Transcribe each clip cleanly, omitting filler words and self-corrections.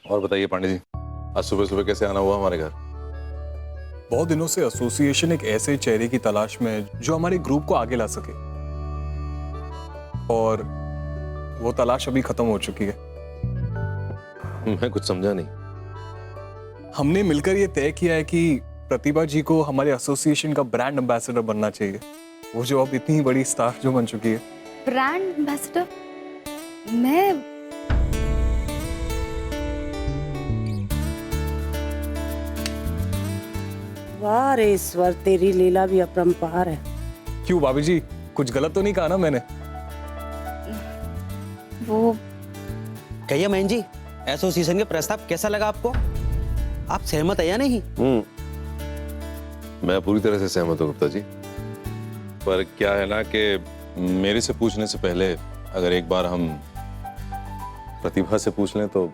और बताइए पांडे जी, आज सुबह सुबह कैसे आना हुआ हमारे घर? बहुत दिनों से एसोसिएशन एक ऐसे चेहरे की तलाश में है जो हमारे ग्रुप को आगे ला सके, और वो तलाश अभी खत्म हो चुकी है। मैं कुछ समझा नहीं। हमने मिलकर ये तय किया है कि प्रतिभा जी को हमारे एसोसिएशन का ब्रांड एम्बेसडर बनना चाहिए, वो जो अब इतनी बड़ी स्टार जो बन चुकी है। Brand ambassador? मैं वाह रे ईश्वर, तेरी लीला भी अपरंपार है। क्यों भाभी जी, कुछ गलत तो नहीं कहा ना मैंने? वो कहिए बहन जी, एसोसिएशन के प्रस्ताव कैसा लगा आपको? आप सहमत है या नहीं? मैं पूरी तरह से सहमत हूँ गुप्ता जी, पर क्या है ना कि मेरे से पूछने से पहले अगर एक बार हम प्रतिभा से पूछ लें तो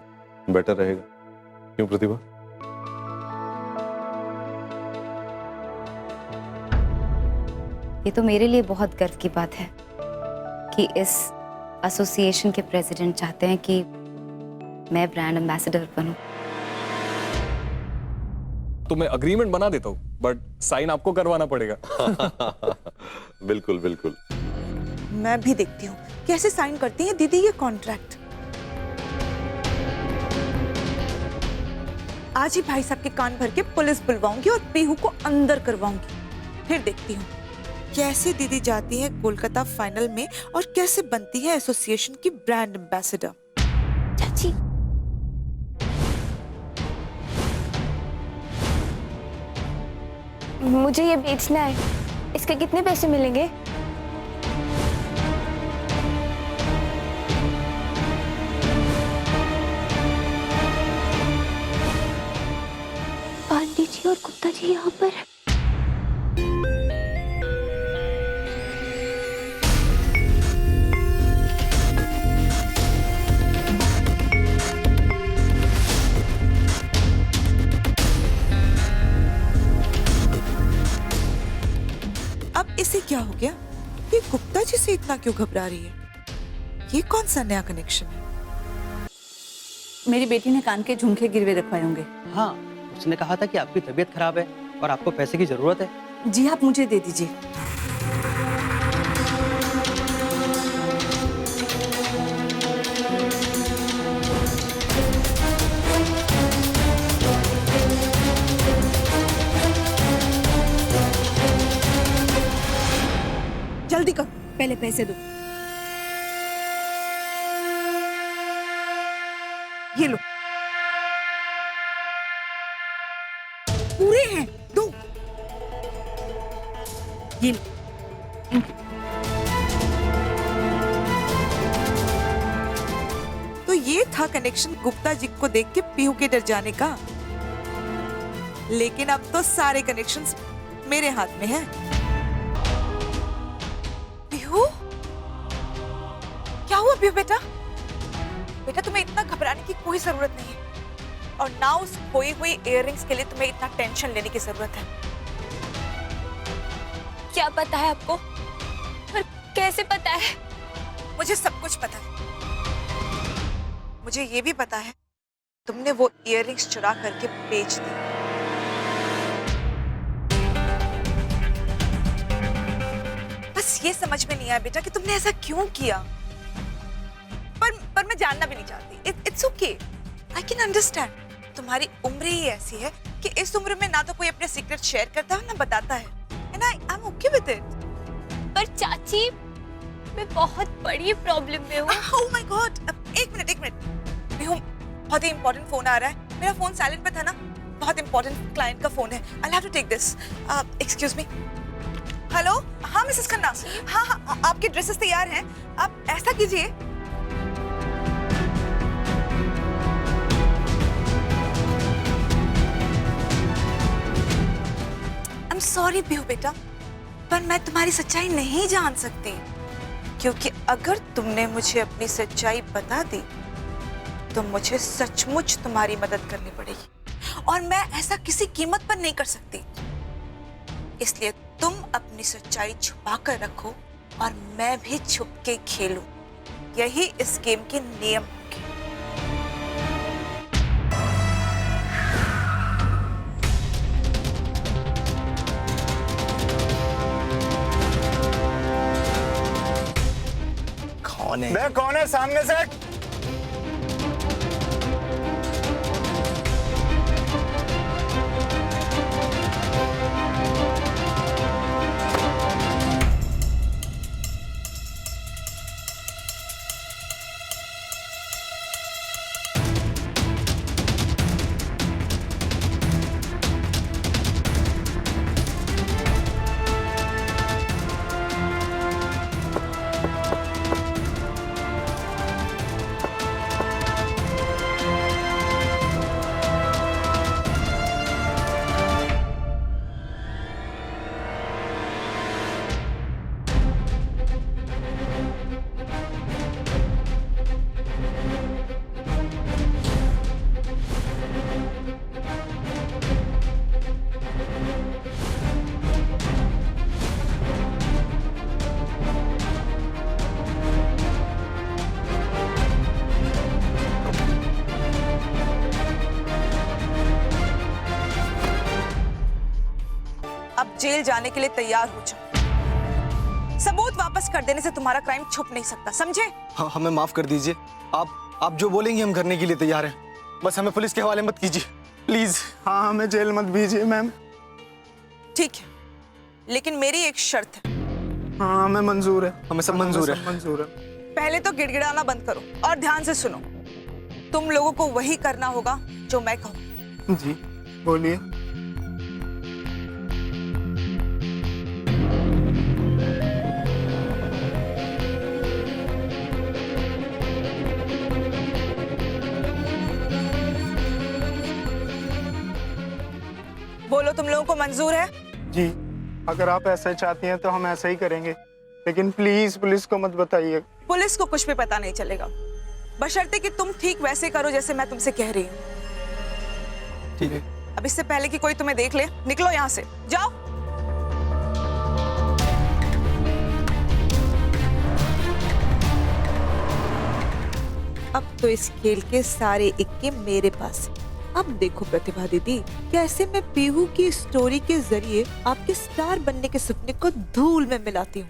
बेटर रहेगा। क्यों प्रतिभा? ये तो मेरे लिए बहुत गर्व की बात है कि इस एसोसिएशन के प्रेसिडेंट चाहते हैं कि मैं ब्रांड एम्बेसडर बनूं। तो मैं अग्रीमेंट बना देता हूँ, बट साइन आपको करवाना पड़ेगा। बिल्कुल बिल्कुल। मैं भी देखती हूँ कैसे साइन करती हैं दीदी ये कॉन्ट्रैक्ट। आज ही भाई साहब के कान भर के पुलिस बुलवाऊंगी और पीहू को अंदर करवाऊंगी। फिर देखती हूँ कैसे दीदी जाती है कोलकाता फाइनल में और कैसे बनती है एसोसिएशन की ब्रांड एम्बेसडर। चाची, मुझे ये बेचना है, इसके कितने पैसे मिलेंगे? पांडे जी और गुप्ता जी यहाँ पर। अब इसे क्या हो गया? ये गुप्ता जी से इतना क्यों घबरा रही है? ये कौन सा नया कनेक्शन है? मेरी बेटी ने कान के झुमके गिरवे रखवाए होंगे। हाँ, उसने कहा था कि आपकी तबीयत खराब है और आपको पैसे की जरूरत है। जी, आप मुझे दे दीजिए। जल्दी करो, पहले पैसे दो। ये लो, पूरे हैं, दो। ये लो। तो ये था कनेक्शन गुप्ता जी को देख के पीहू के डर जाने का। लेकिन अब तो सारे कनेक्शंस मेरे हाथ में हैं। पीहू, क्या हुआ पीहू बेटा? बेटा तुम्हें इतना घबराने की कोई जरूरत नहीं है, और ना उस खोई हुई इयररिंग्स के लिए तुम्हें इतना टेंशन लेने की जरूरत है। क्या पता है आपको? पर कैसे पता है? मुझे सब कुछ पता है। मुझे ये भी पता है तुमने वो इयररिंग्स चुरा करके बेच दी। बस ये समझ में नहीं आया बेटा कि तुमने ऐसा क्यों किया। पर मैं जानना भी नहीं चाहती। It's okay, I can understand. तुम्हारी उम्र ही ऐसी है कि इस उम्र में ना तो कोई अपने सीक्रेट शेयर करता है ना बताता है, and I am okay with it. पर चाची, मैं बहुत बड़ी प्रॉब्लम में हूँ। ओह माय गॉड, एक मिनट। बहुत ही इंपॉर्टेंट फोन आ रहा है। मेरा फोन साइलेंट पे था ना, बहुत इंपॉर्टेंट क्लाइंट का फोन है। I have to take this. Excuse me. Hello, हाँ मिसेस खन्ना, हाँ, आपके ड्रेसेस तैयार हैं। आप ऐसा कीजिए, आई एम सॉरी पीहू बेटा, पर मैं तुम्हारी सच्चाई नहीं जान सकती, क्योंकि अगर तुमने मुझे अपनी सच्चाई बता दी तो मुझे सचमुच तुम्हारी मदद करनी पड़ेगी, और मैं ऐसा किसी कीमत पर नहीं कर सकती। इसलिए तुम अपनी सच्चाई छुपा कर रखो और मैं भी छुप के खेलूं। यही इस गेम के नियम होंगे। वह कौन है सामने से? अब जेल जाने के लिए तैयार हो जाओ। सबूत वापस कर देने से तुम्हारा क्राइम छुप नहीं सकता, समझे? हाँ, हमें माफ कर दीजिए। आप जो बोलेंगे हम करने के लिए तैयार हैं। बस हमें पुलिस के हवाले मत कीजिए प्लीज। हाँ, हमें जेल मत भेजिए मैम। ठीक है, लेकिन मेरी एक शर्त है। हाँ, हमें मंजूर है, हमें सब मंजूर है। पहले तो गिड़गिड़ाना बंद करो और ध्यान से सुनो। तुम लोगों को वही करना होगा जो मैं कहूँ। जी बोलिए। बोलो, तुम लोगों को मंजूर है? जी, अगर आप ऐसा चाहती हैं तो हम ऐसा ही करेंगे, लेकिन प्लीज पुलिस को मत बताइए। पुलिस को कुछ भी पता नहीं चलेगा, बशर्ते कि तुम ठीक वैसे करो जैसे मैं तुमसे कह रही हूँ। ठीक है। अब इससे पहले कि कोई तुम्हें देख ले, निकलो यहाँ से, जाओ। अब तो इस खेल के सारे इक्के मेरे पास हैं। अब देखो प्रतिभा दीदी, कैसे मैं पीहू की स्टोरी के जरिए आपके स्टार बनने के सपने को धूल में मिलाती हूँ।